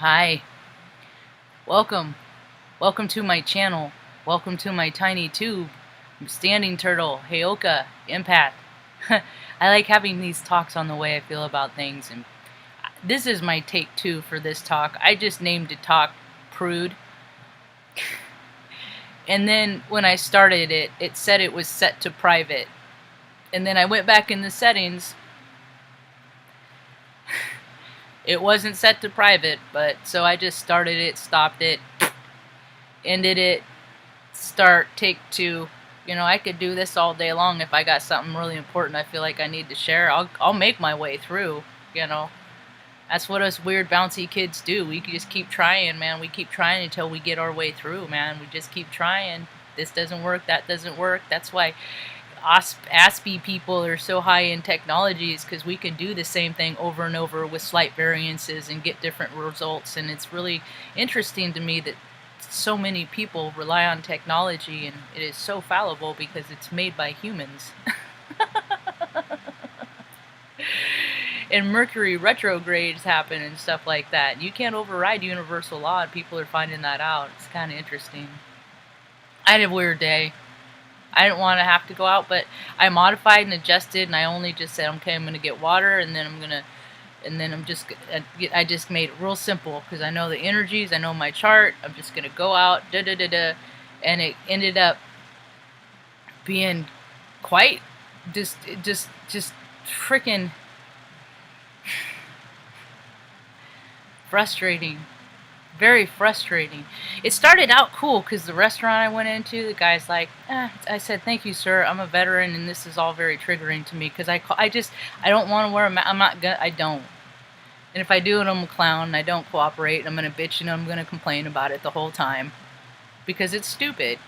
Hi, welcome. Welcome to my channel. Welcome to my tiny tube. I'm Standing Turtle, Heyoka, Empath. I like having these talks on the way I feel about things, and this is my take 2 for this talk. I just named the talk Prude. And then when I started it, it said it was set to private. And then I went back in the settings. It wasn't set to private, but so I just started it, stopped it, ended it, start, take 2. You know, I could do this all day long. If I got something really important I feel like I need to share, I'll make my way through, you know. That's what us weird bouncy kids do. We just keep trying, man. We keep trying until we get our way through, man. We just keep trying. This doesn't work, that doesn't work. That's why Aspie people are so high in technology, is because we can do the same thing over and over with slight variances and get different results. And it's really interesting to me that so many people rely on technology, and it is so fallible because it's made by humans. And Mercury retrogrades happen and stuff like that. You can't override universal law, and people are finding that out. It's kind of interesting. I had a weird day. I didn't want to have to go out, but I modified and adjusted, and I only just said, okay, I'm going to get water, and then I just made it real simple because I know the energies, I know my chart. I'm just going to go out, and it ended up being quite just freaking frustrating. Very frustrating. It started out cool because the restaurant I went into, the guy's like, I said, thank you, sir. I'm a veteran, and this is all very triggering to me because I don't want to wear a mask. I don't. And if I do it, I'm a clown, and I don't cooperate, and I'm going to bitch, and I'm going to complain about it the whole time because it's stupid.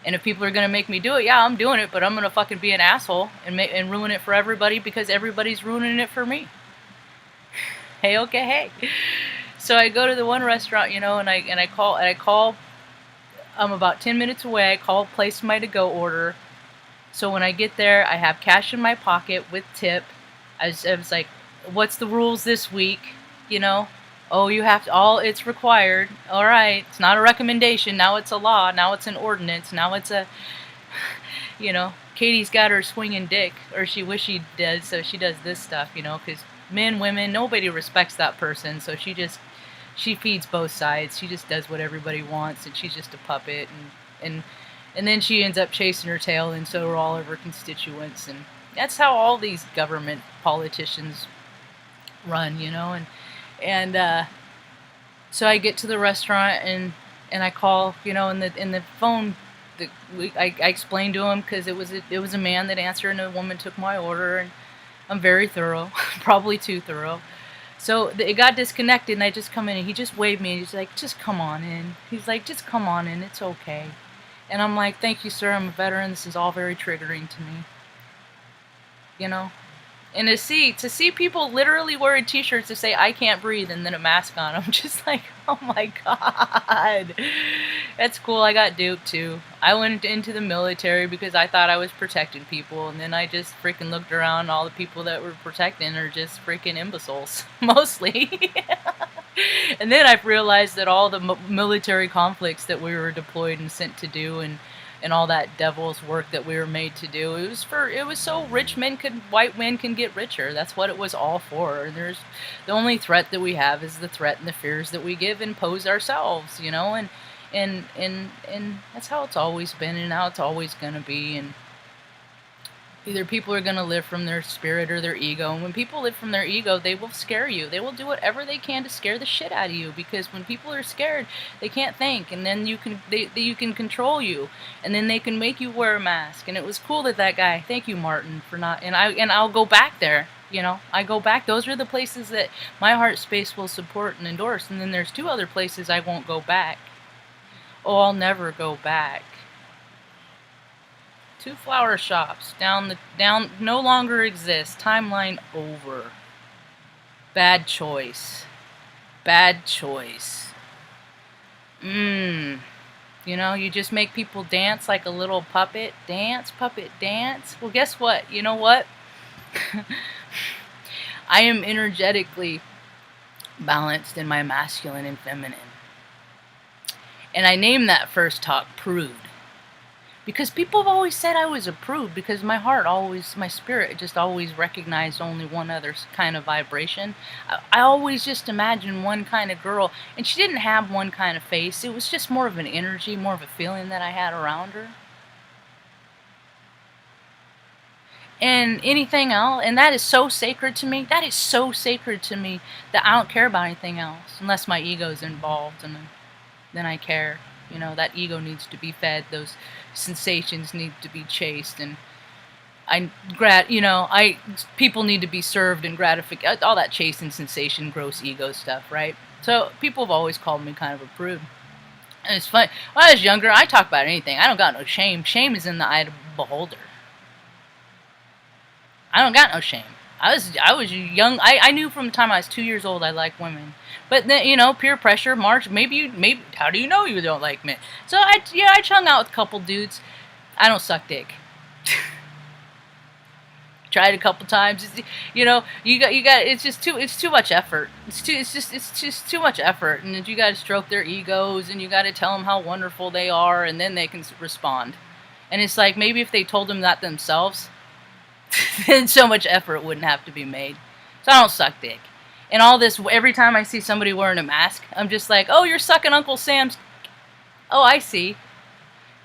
And if people are going to make me do it, yeah, I'm doing it, but I'm going to fucking be an asshole and ruin it for everybody because everybody's ruining it for me. Hey, okay, hey. So I go to the one restaurant, you know, and I call. I'm about 10 minutes away. I call, place my to-go order. So when I get there, I have cash in my pocket with tip. I was like, what's the rules this week? You know, oh, you have to, it's required. All right, it's not a recommendation. Now it's a law. Now it's an ordinance. Now it's a, you know, Katie's got her swinging dick, or she wish she did, so she does this stuff, you know, because men, women, nobody respects that person, so she feeds both sides. She just does what everybody wants, and she's just a puppet, and then she ends up chasing her tail, and so are all of her constituents, and that's how all these government politicians run, you know. And so I get to the restaurant, and I call, you know, in the phone. I explained to him because it was a man that answered, and a woman took my order, and I'm very thorough, probably too thorough. So it got disconnected, and I just come in, and he just waved me, and he's like, just come on in. He's like, just come on in, it's okay. And I'm like, thank you, sir, I'm a veteran, this is all very triggering to me. You know? And to see people literally wearing t-shirts that say, I can't breathe, and then a mask on, I'm just like, oh my god. That's cool, I got duped too. I went into the military because I thought I was protecting people, and then I just freaking looked around, all the people that were protecting are just freaking imbeciles, mostly. And then I realized that all the military conflicts that we were deployed and sent to do, and all that devil's work that we were made to do, it was so white men can get richer. That's what it was all for. There's the only threat that we have is the threat and the fears that we give and pose ourselves, you know, and that's how it's always been, and how it's always gonna be. And either people are going to live from their spirit or their ego. And when people live from their ego, they will scare you. They will do whatever they can to scare the shit out of you. Because when people are scared, they can't think. And then you can control you. And then they can make you wear a mask. And it was cool that guy, thank you, Martin, for not, and I'll go back there. You know, I go back. Those are the places that my heart space will support and endorse. And then there's 2 other places I won't go back. Oh, I'll never go back. 2 flower shops down no longer exist. Timeline over. Bad choice. Bad choice. You know, you just make people dance like a little puppet. Dance, puppet, dance. Well, guess what? You know what? I am energetically balanced in my masculine and feminine. And I named that first talk Prude. Because people have always said I was a prude, because my heart always, my spirit just always recognized only one other kind of vibration. I always just imagined one kind of girl, and she didn't have one kind of face. It was just more of an energy, more of a feeling that I had around her. And anything else, and that is so sacred to me. That is so sacred to me that I don't care about anything else, unless my ego's involved, and then I care. You know, that ego needs to be fed. Those sensations need to be chased, and people need to be served and gratified. All that chasing sensation, gross ego stuff, right? So people have always called me kind of a prude. And it's funny. When I was younger, I talk about anything. I don't got no shame. Shame is in the eye of the beholder. I don't got no shame. I was young. I knew from the time I was 2 years old I liked women. But then, peer pressure, Marge, maybe, how do you know you don't like men? So I hung out with a couple dudes. I don't suck dick. Tried a couple times. You got, it's too much effort. It's just too much effort. And you got to stroke their egos, and you got to tell them how wonderful they are, and then they can respond. And it's like, maybe if they told them that themselves, then so much effort wouldn't have to be made. So I don't suck dick. And all this, every time I see somebody wearing a mask, I'm just like, oh, you're sucking Uncle Sam's. Oh, I see.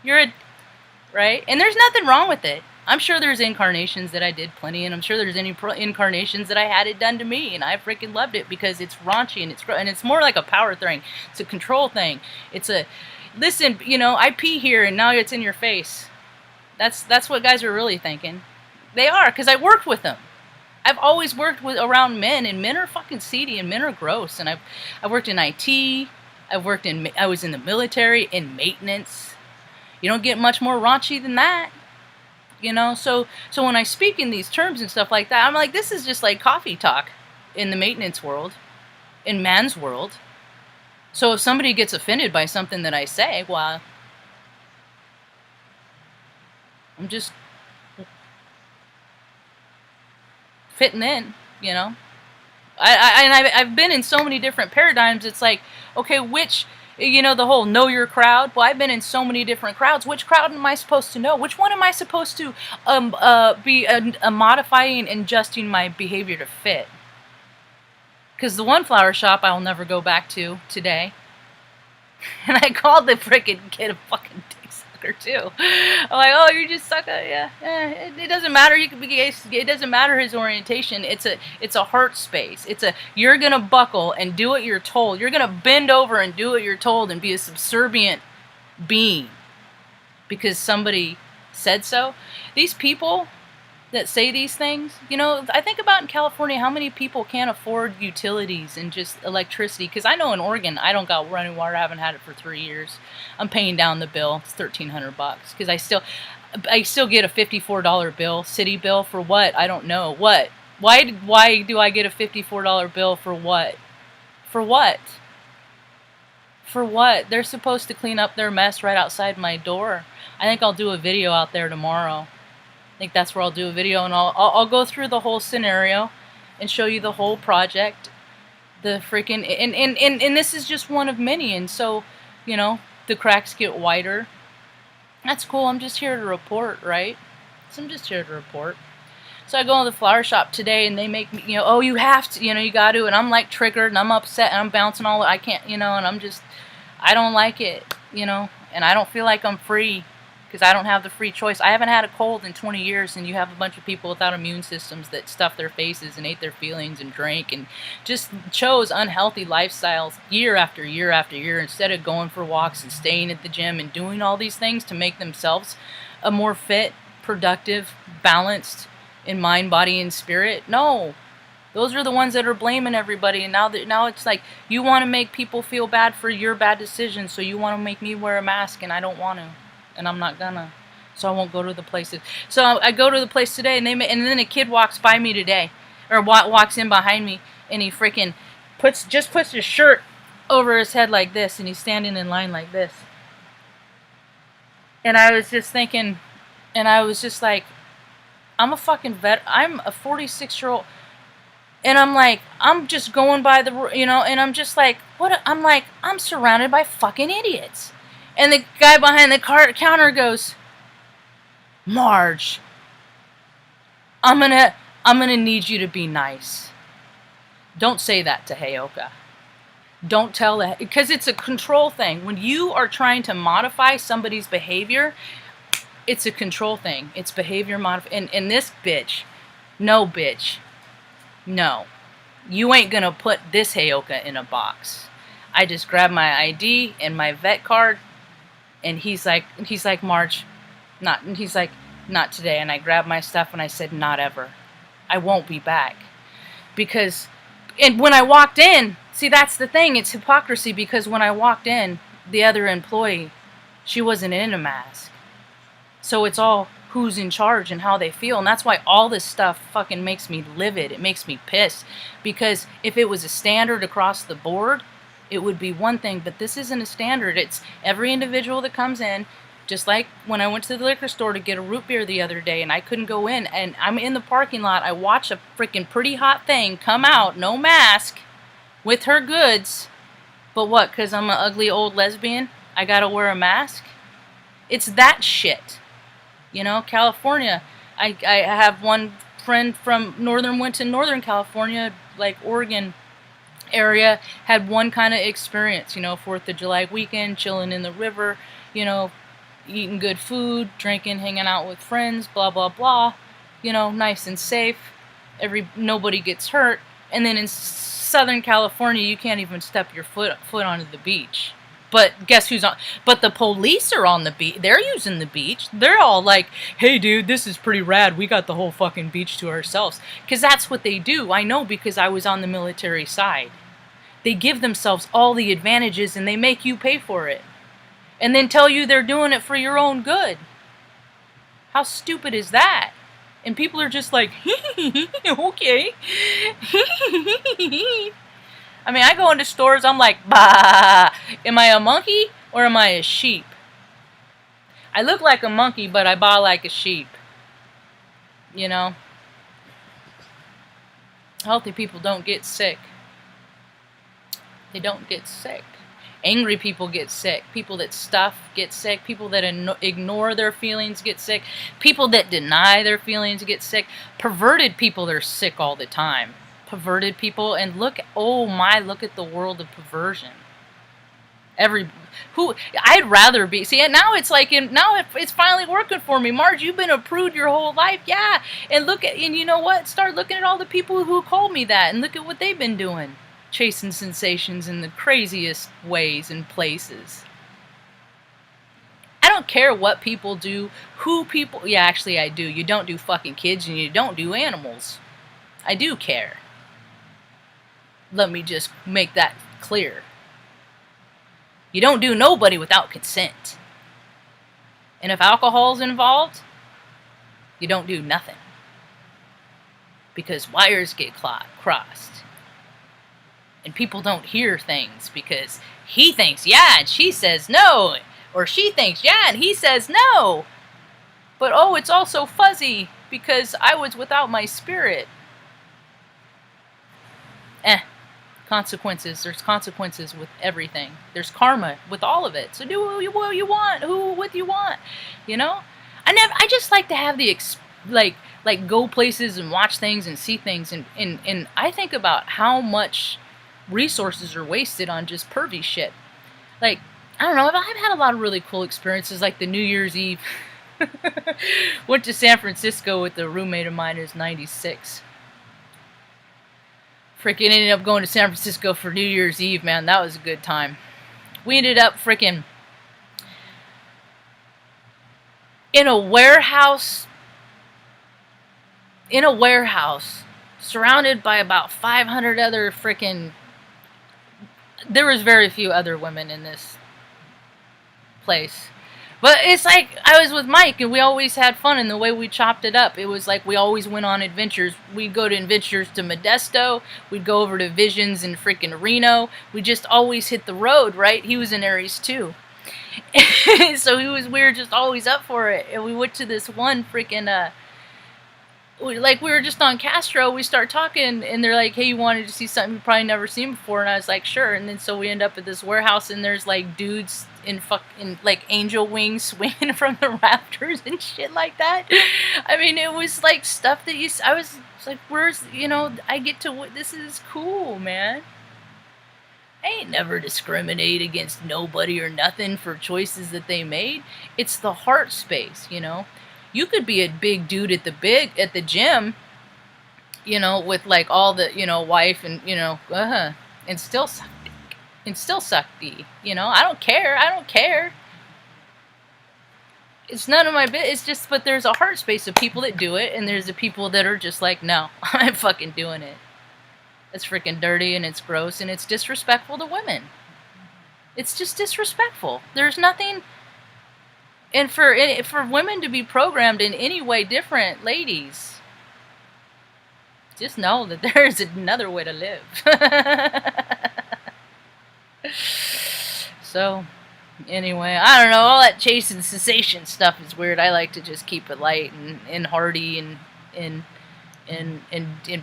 Right? And there's nothing wrong with it. I'm sure there's incarnations that I did plenty, and I'm sure there's incarnations that I had it done to me, and I freaking loved it because it's raunchy, and it's more like a power thing. It's a control thing. Listen, I pee here, and now it's in your face. That's what guys are really thinking. They are, because I worked with them. I've always worked around men, and men are fucking seedy, and men are gross. And I worked in IT. I was in the military, in maintenance. You don't get much more raunchy than that. So when I speak in these terms and stuff like that, I'm like, this is just like coffee talk in the maintenance world, in man's world. So if somebody gets offended by something that I say, well, I'm just fitting in, I've been in so many different paradigms. It's like, okay, which, the whole know your crowd. Well, I've been in so many different crowds. Which crowd am I supposed to know? Which one am I supposed to be modifying and adjusting my behavior to fit? Because the one flower shop I will never go back to today. And I called the frickin' kid a fucking dick sucker too. I'm like, oh, you're just sucker, yeah. It doesn't matter. It doesn't matter his orientation. It's a heart space. You're gonna buckle and do what you're told. You're gonna bend over and do what you're told and be a subservient being because somebody said so. These people that say these things, I think about in California how many people can't afford utilities and just electricity. Because I know in Oregon, I don't got running water. I haven't had it for 3 years. I'm paying down the bill. It's $1,300 because I still get a $54 bill, city bill for what? I don't know. What? Why do I get a $54 bill for what? For what? For what? They're supposed to clean up their mess right outside my door. I think I'll do a video out there tomorrow. I think that's where I'll do a video, and I'll go through the whole scenario and show you the whole project. The freaking and this is just one of many, and so, the cracks get wider. That's cool. I'm just here to report, right? So I'm just here to report. So I go to the flower shop today, and they make me, oh, you have to, you got to, and I'm like triggered, and I'm upset, and I'm bouncing all, I can't, and I don't like it, and I don't feel like I'm free. Because I don't have the free choice. I haven't had a cold in 20 years, and you have a bunch of people without immune systems that stuffed their faces and ate their feelings and drank and just chose unhealthy lifestyles year after year after year instead of going for walks and staying at the gym and doing all these things to make themselves a more fit, productive, balanced in mind, body, and spirit. No. Those are the ones that are blaming everybody, and now it's like you want to make people feel bad for your bad decisions, so you want to make me wear a mask, and I don't want to. And I'm not gonna, so I won't go to the places. So I go to the place today, and then a kid walks by me today, or walks in behind me, and he freaking puts his shirt over his head like this, and he's standing in line like this. And I was just thinking, and I was just like, I'm a fucking vet. I'm a 46-year-old. And I'm like, I'm just going by the, and I'm just like, what? I'm like, I'm surrounded by fucking idiots. And the guy behind the counter goes, Marge, I'm gonna need you to be nice. Don't say that to Heyoka. Don't tell that, because it's a control thing. When you are trying to modify somebody's behavior, it's a control thing. It's behavior and this bitch, no bitch, no. You ain't gonna put this Heyoka in a box. I just grabbed my ID and my vet card, and he's like, Marge, he's like, not today. And I grabbed my stuff and I said, not ever. I won't be back. Because, and when I walked in, see, that's the thing, it's hypocrisy, because when I walked in, the other employee, she wasn't in a mask. So it's all who's in charge and how they feel. And that's why all this stuff fucking makes me livid. It makes me pissed. Because if it was a standard across the board, it would be one thing. But this isn't a standard. It's every individual that comes in. Just like when I went to the liquor store to get a root beer the other day and I couldn't go in. And I'm in the parking lot. I watch a freaking pretty hot thing come out, no mask, with her goods. But what, because I'm an ugly old lesbian, I gotta wear a mask? It's that shit. You know, California, I have one friend from went to Northern California, like Oregon area, had one kind of experience, 4th of July weekend, chilling in the river, eating good food, drinking, hanging out with friends, blah, blah, blah, nice and safe. Nobody gets hurt. And then in Southern California, you can't even step your foot onto the beach. But guess who's on? But the police are on the beach. They're using the beach. They're all like, hey, dude, this is pretty rad. We got the whole fucking beach to ourselves. Because that's what they do. I know, because I was on the military side. They give themselves all the advantages and they make you pay for it. And then tell you they're doing it for your own good. How stupid is that? And people are just like, okay. I mean, I go into stores, I'm like, bah, am I a monkey or am I a sheep? I look like a monkey, but I baa like a sheep. Healthy people don't get sick. They don't get sick. Angry people get sick. People that stuff get sick. People that ignore their feelings get sick. People that deny their feelings get sick. Perverted people are sick all the time. Perverted people, and look at the world of perversion. I'd rather be, see, and now it's like, it's finally working for me. Marge, you've been a prude your whole life. Yeah. And you know what? Start looking at all the people who called me that and look at what they've been doing. Chasing sensations in the craziest ways and places. I don't care what people do, yeah, actually I do. You don't do fucking kids and you don't do animals. I do care. Let me just make that clear. You don't do nobody without consent. And if alcohol's involved, you don't do nothing. Because wires get crossed. And people don't hear things because he thinks yeah and she says no. Or she thinks yeah and he says no. But oh, it's all so fuzzy because I was without my spirit. Consequences. There's consequences with everything. There's karma with all of it. So do what you want. What you want. I just like to have the like go places and watch things and see things and I think about how much resources are wasted on just pervy shit. Like, I don't know, I've had a lot of really cool experiences, like the New Year's Eve. Went to San Francisco with a roommate of mine who's 96. Freaking ended up going to San Francisco for New Year's Eve, man. That was a good time. We ended up freaking in a warehouse, surrounded by about 500 other freaking... There was very few other women in this place. But it's like, I was with Mike, and we always had fun in the way we chopped it up. It was like we always went on adventures. We'd go to adventures to Modesto. We'd go over to Visions in freaking Reno. We just always hit the road, right? He was in Aries, too. So we were just always up for it. And we went to this one freaking, like we were just on Castro, we start talking, and they're like, "Hey, you wanted to see something you've probably never seen before?" And I was like, "Sure." And then so we end up at this warehouse, and there's like dudes in like angel wings swinging from the rafters and shit like that. I mean, it was like stuff that I was like, "Where's I get to this is cool, man." I ain't never discriminate against nobody or nothing for choices that they made. It's the heart space, You could be a big dude at the gym, with like all the, wife and, and still suck dick. And still suck D. I don't care. I don't care. It's none of my bit. It's just, but there's a heart space of people that do it, and there's the people that are just like, no, I'm fucking doing it. It's freaking dirty, and it's gross, and it's disrespectful to women. It's just disrespectful. There's nothing... And for women to be programmed in any way different, ladies, just know that there's another way to live. So, anyway, I don't know. All that chase and cessation stuff is weird. I like to just keep it light and hearty and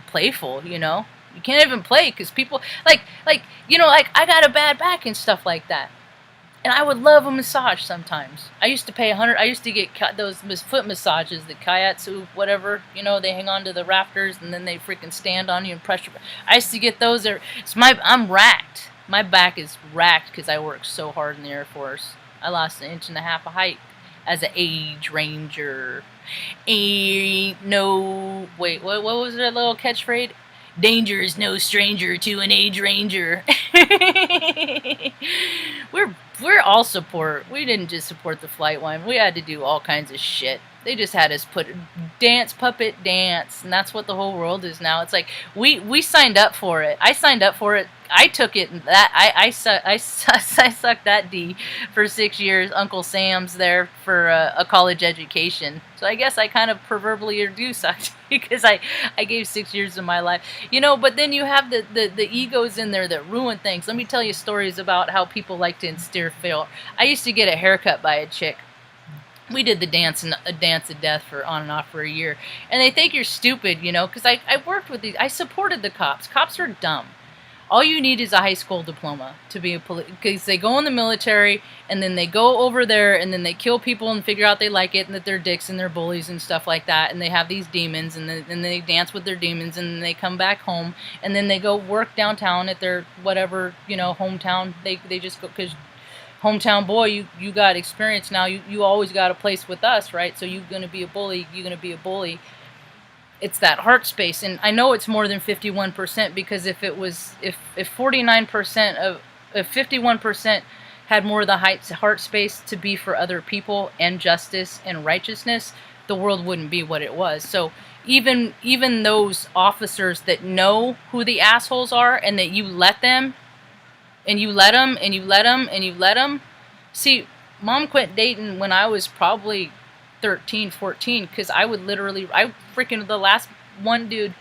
playful, You can't even play because people, like I got a bad back and stuff like that. And I would love a massage sometimes. I used to pay $100. I used to get those foot massages, the kayatsu, whatever. They hang on to the rafters and then they freaking stand on you and pressure. I used to get those. I'm racked. My back is racked because I worked so hard in the Air Force. I lost 1.5 inches of height as an age ranger. Wait, what was that little catchphrase? Danger is no stranger to an age ranger. We're all support. We didn't just support the flight line. We had to do all kinds of shit. They just had us put puppet dance, and that's what the whole world is now. It's like we signed up for it. I signed up for it. I took it. I sucked that D for 6 years. Uncle Sam's there for a college education. So I guess I kind of proverbially do suck because I gave 6 years of my life. But then you have the egos in there that ruin things. Let me tell you stories about how people like to instill fear. I used to get a haircut by a chick. We did the dance of death on and off for a year. And they think you're stupid, because I worked with these. I supported the cops. Cops are dumb. All you need is a high school diploma to be a police, because they go in the military and then they go over there and then they kill people and figure out they like it and that they're dicks and they're bullies and stuff like that, and they have these demons and then they dance with their demons and then they come back home and then they go work downtown at their whatever, hometown. They just go, because hometown boy, you got experience now. You always got a place with us, right? So you're going to be a bully. It's that heart space, and I know it's more than 51% because if 49% if 51% had more of the heart space to be for other people and justice and righteousness, the world wouldn't be what it was. So even those officers that know who the assholes are and that you let them, and you let them, and you let them, and you let them. See, Mom quit dating when I was probably 13, 14, because I freaking, the last one dude,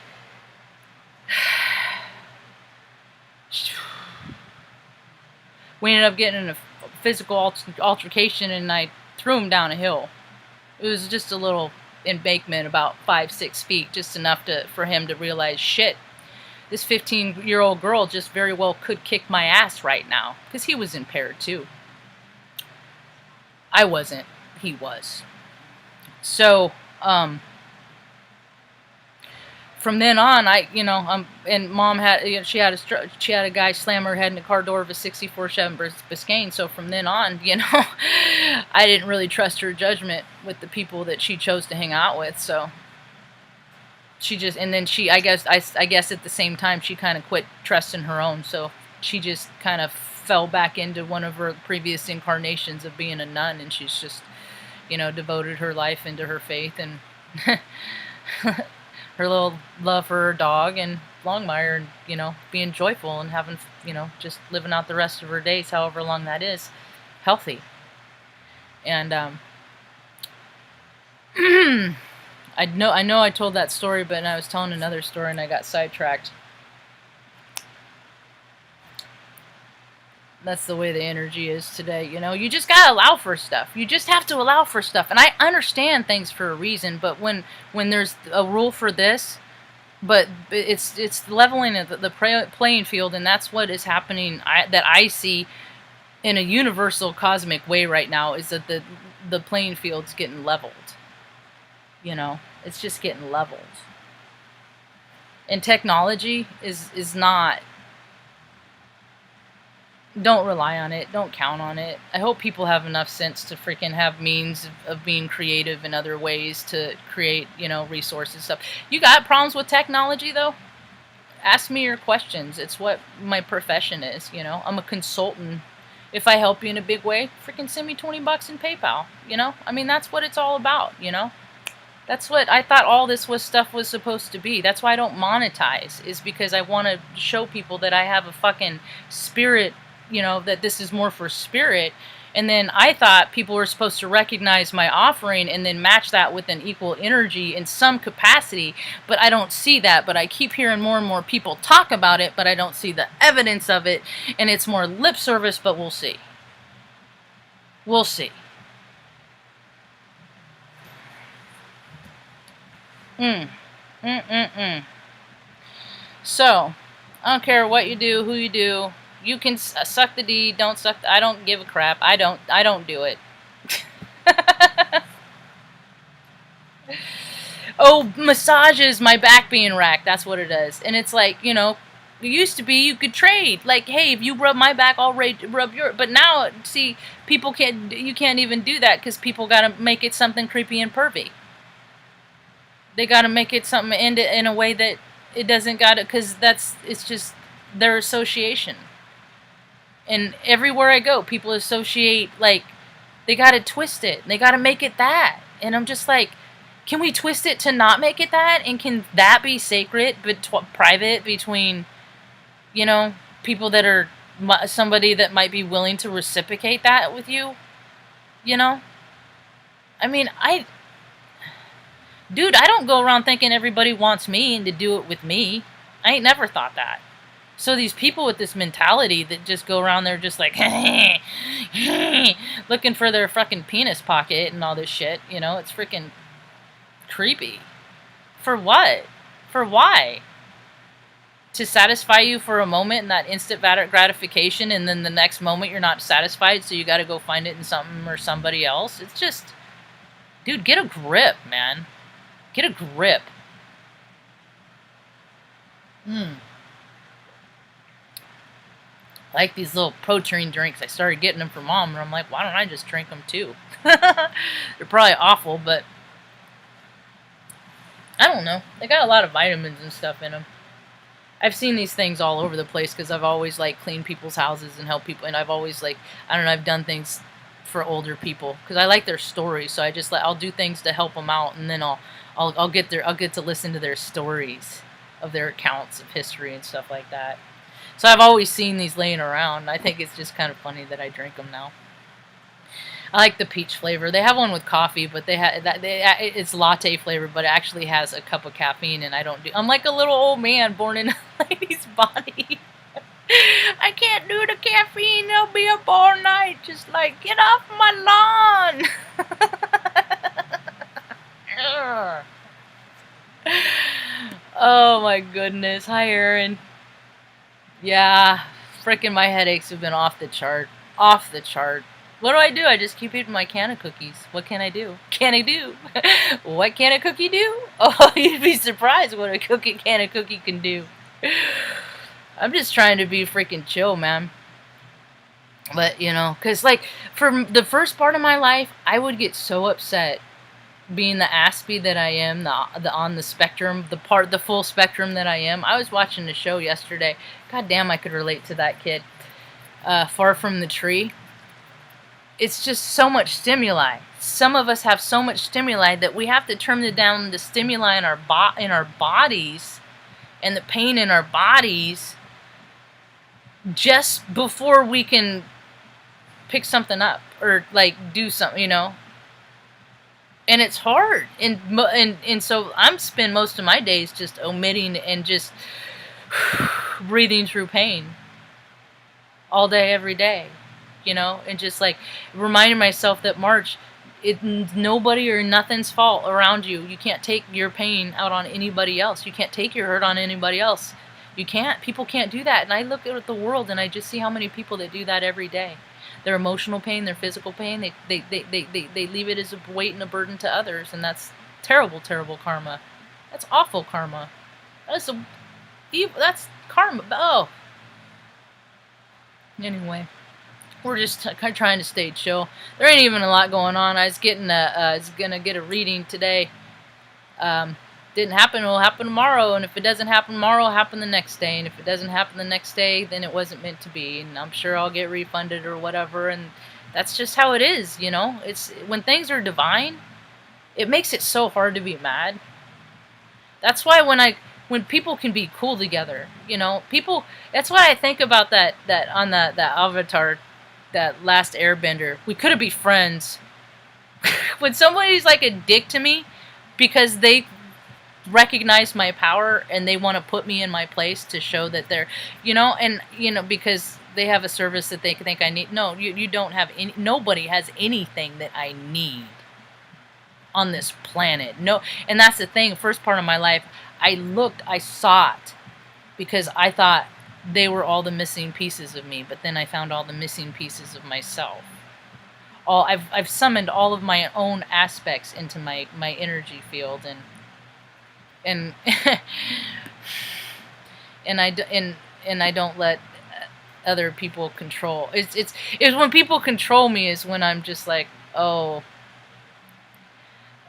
we ended up getting in a physical altercation, and I threw him down a hill. It was just a little embankment, about 5-6 feet, just enough for him to realize, shit, this 15-year-old girl just very well could kick my ass right now, because he was impaired too. I wasn't. He was. So, from then on, and Mom had, she had a guy slam her head in the car door of a 64 Chevy Biscayne. So from then on, I didn't really trust her judgment with the people that she chose to hang out with. So she just, and then I guess at the same time, she kind of quit trusting her own. So she just kind of fell back into one of her previous incarnations of being a nun, and she's just, devoted her life into her faith and her little love for her dog and Longmire, and, being joyful and having, just living out the rest of her days, however long that is, healthy. And, I know I told that story, but I was telling another story and I got sidetracked. That's the way the energy is today, you know? You just gotta allow for stuff. You just have to allow for stuff. And I understand things for a reason, but when there's a rule for this, but it's leveling the playing field, and that's what is happening, that I see in a universal cosmic way right now, is that the playing field's getting leveled. You know? It's just getting leveled. And technology is not... Don't rely on it. Don't count on it. I hope people have enough sense to freaking have means of being creative in other ways to create, you know, resources stuff. You got problems with technology, though? Ask me your questions. It's what my profession is, you know? I'm a consultant. If I help you in a big way, freaking send me $20 in PayPal, you know? I mean, that's what it's all about, you know? That's what I thought all this stuff was supposed to be. That's why I don't monetize, is because I want to show people that I have a fucking spirit, you know, that this is more for spirit. And then I thought people were supposed to recognize my offering and then match that with an equal energy in some capacity, but I don't see that. But I keep hearing more and more people talk about it, but I don't see the evidence of it, and it's more lip service, but we'll see. We'll see. So, I don't care what you do, who you do. You can suck the D, don't suck I don't give a crap. I don't do it. Oh, massages, my back being racked. That's what it is. And it's like, you know, it used to be you could trade. Like, hey, if you rub my back, I'll rub your... But now, see, people can't... You can't even do that because people got to make it something creepy and pervy. They got to make it something in a way that it doesn't got to... Because it's just their association. And everywhere I go, people associate, like, they got to twist it. They got to make it that. And I'm just like, can we twist it to not make it that? And can that be sacred, but private between, you know, people that are... Somebody that might be willing to reciprocate that with you? You know? I mean, Dude, I don't go around thinking everybody wants me and to do it with me. I ain't never thought that. So these people with this mentality that just go around there just like, looking for their fucking penis pocket and all this shit, you know, it's freaking creepy. For what? For why? To satisfy you for a moment in that instant gratification, and then the next moment you're not satisfied, so you gotta go find it in something or somebody else? It's just... Dude, get a grip, man. Get a grip. Like these little protein drinks. I started getting them for Mom, and I'm like, why don't I just drink them too? They're probably awful, but I don't know. They got a lot of vitamins and stuff in them. I've seen these things all over the place because I've always, like, cleaned people's houses and helped people, and I've always, like, I don't know, I've done things for older people because I like their stories, so I just I'll do things to help them out, and then I'll get to listen to their stories of their accounts of history and stuff like that. So I've always seen these laying around. I think it's just kind of funny that I drink them now. I like the peach flavor. They have one with coffee, but it's latte flavor, but it actually has a cup of caffeine, and I don't do... I'm like a little old man born in a lady's body. I can't do the caffeine. I'll be up all night. Just like, get off my lawn. Oh my goodness. Hi, Aaron. Yeah, frickin' my headaches have been off the chart. Off the chart. What do? I just keep eating my can of cookies. What can I do? Can I do? What can a cookie do? Oh, you'd be surprised what a can of cookie can do. I'm just trying to be freaking chill, man. But, you know, because, like, for the first part of my life, I would get so upset being the aspie that I am, the on the spectrum, the full spectrum that I am. I was watching the show yesterday. God damn, I could relate to that kid. Far From the Tree. It's just so much stimuli. Some of us have so much stimuli that we have to turn down the stimuli in our bodies and the pain in our bodies just before we can pick something up or, like, do something, you know. And it's hard. And so I'm spend most of my days just omitting and just breathing through pain. all day, every day, you know, and just like reminding myself that Marge, it's nobody or nothing's fault around you. You can't take your pain out on anybody else. You can't take your hurt on anybody else. You can't. People can't do that. And I look at the world and I just see how many people that do that every day. Their emotional pain, their physical pain, they leave it as a weight and a burden to others, and that's terrible, terrible karma. That's awful karma. That's karma. Oh. Anyway, we're just kind of trying to stay chill. There ain't even a lot going on. I was gonna get a reading today. Didn't happen, it'll happen tomorrow, and if it doesn't happen tomorrow, it'll happen the next day, and if it doesn't happen the next day, then it wasn't meant to be, and I'm sure I'll get refunded or whatever, and that's just how it is, you know? It's when things are divine, it makes it so hard to be mad. That's why when people can be cool together, you know, people, that's why I think about that on that Avatar, that last airbender, we could be friends. When somebody's like a dick to me because they recognize my power and they want to put me in my place to show that they're, you know, and, you know, because they have a service that they think I need. No, you don't have any, nobody has anything that I need on this planet. No, and that's the thing, first part of my life, I sought because I thought they were all the missing pieces of me, but then I found all the missing pieces of myself. I've summoned all of my own aspects into my energy field, and and I don't let other people control. It's when people control me is when I'm just like, oh,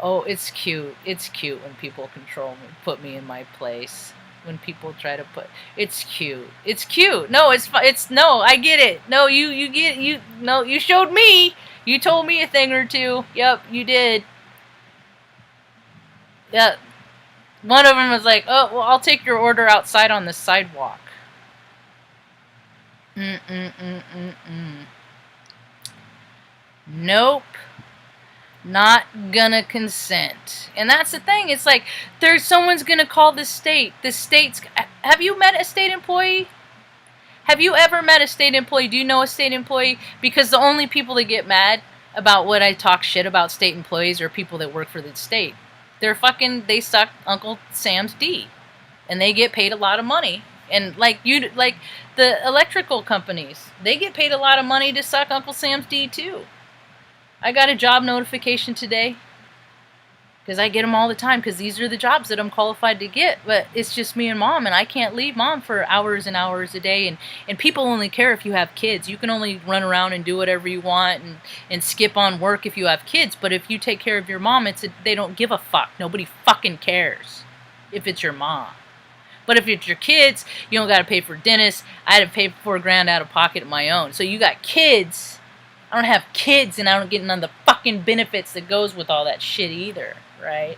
it's cute. It's cute when people control me, put me in my place. When people try to put, it's cute. It's cute. No, it's no, I get it. No, you showed me. You told me a thing or two. Yep, you did. Yeah. One of them was like, oh, well, I'll take your order outside on the sidewalk. Nope. Not gonna consent. And that's the thing. It's like, someone's gonna call the state. The state's... Have you met a state employee? Have you ever met a state employee? Do you know a state employee? Because the only people that get mad about what I talk shit about state employees are people that work for the state. They suck Uncle Sam's D. And they get paid a lot of money. And like the electrical companies, they get paid a lot of money to suck Uncle Sam's D too. I got a job notification today because I get them all the time because these are the jobs that I'm qualified to get, but it's just me and Mom, and I can't leave Mom for hours and hours a day, and people only care if you have kids. You can only run around and do whatever you want and skip on work if you have kids, but if you take care of your mom, they don't give a fuck. Nobody fucking cares if it's your mom. But if it's your kids, you don't got to pay for dentists. I had to pay $4,000 out of pocket of my own. So you got kids. I don't have kids, and I don't get none of the fucking benefits that goes with all that shit either, right?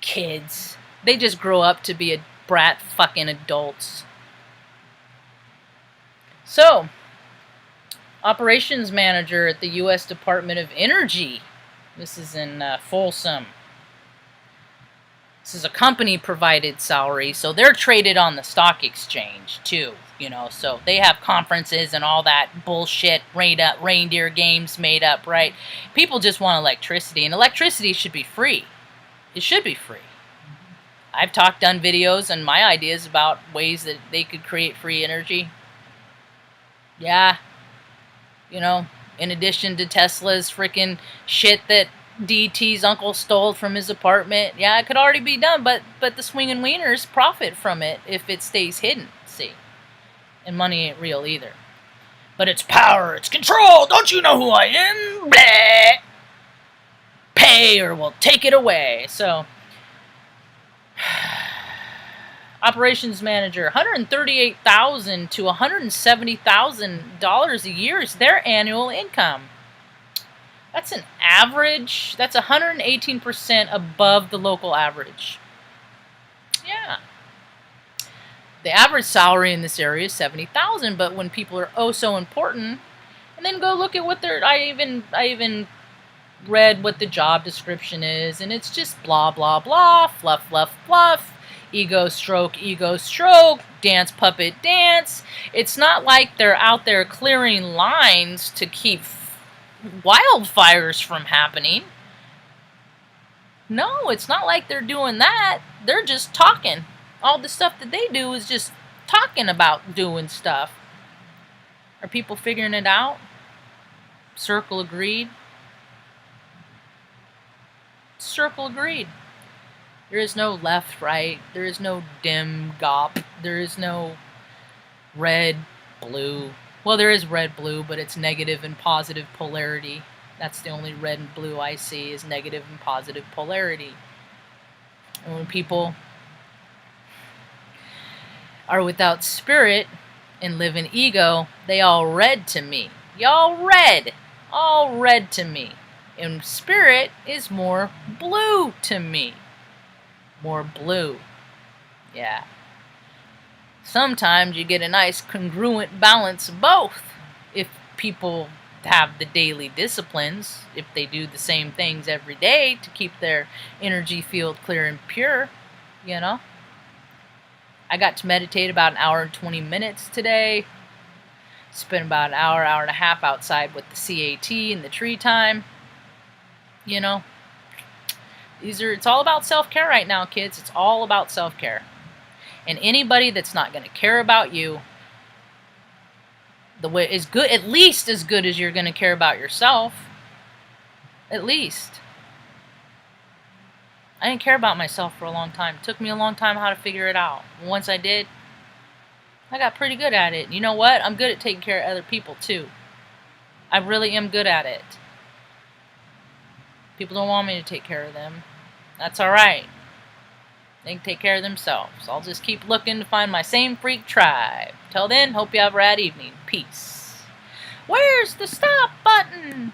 Kids. They just grow up to be a brat fucking adults. So, operations manager at the U.S. Department of Energy. This is in Folsom. This is a company-provided salary, so they're traded on the stock exchange, too. You know, so they have conferences and all that bullshit, reindeer games made up, right? People just want electricity, and electricity should be free. It should be free. I've done videos and my ideas about ways that they could create free energy. Yeah. You know, in addition to Tesla's freaking shit that DT's uncle stole from his apartment. Yeah, it could already be done, but the swinging wieners profit from it if it stays hidden, see? And money ain't real either. But it's power, it's control. Don't you know who I am? Bleh. Pay or we'll take it away. So, operations manager, $138,000 to $170,000 a year is their annual income. That's an average. That's 118% above the local average. Yeah. The average salary in this area is $70,000, but when people are oh so important, and then go look at what I even read what the job description is, and it's just blah blah blah, fluff fluff fluff. ego stroke, dance puppet dance. It's not like they're out there clearing lines to keep wildfires from happening. No, it's not like they're doing that. They're just talking. All the stuff that they do is just talking about doing stuff. Are people figuring it out? Circle agreed. Circle agreed. There is no left, right. There is no dim, gop. There is no red, blue. Well, there is red, blue, but it's negative and positive polarity. That's the only red and blue I see is negative and positive polarity. And when people are without spirit and live in ego, they all red to me. Y'all red. All red to me. And spirit is more blue to me. More blue. Yeah. Sometimes you get a nice congruent balance of both. If people have the daily disciplines, if they do the same things every day to keep their energy field clear and pure, you know. I got to meditate about an hour and 20 minutes today. Spent about an hour, hour and a half outside with the CAT and the tree time. You know. It's all about self-care right now, kids. It's all about self-care. And anybody that's not going to care about you the way is good, at least as good as you're going to care about yourself. At least. I didn't care about myself for a long time. It took me a long time how to figure it out. Once I did, I got pretty good at it. You know what? I'm good at taking care of other people too. I really am good at it. People don't want me to take care of them. That's alright. They can take care of themselves. I'll just keep looking to find my same freak tribe. Till then, hope you have a rad evening. Peace. Where's the stop button?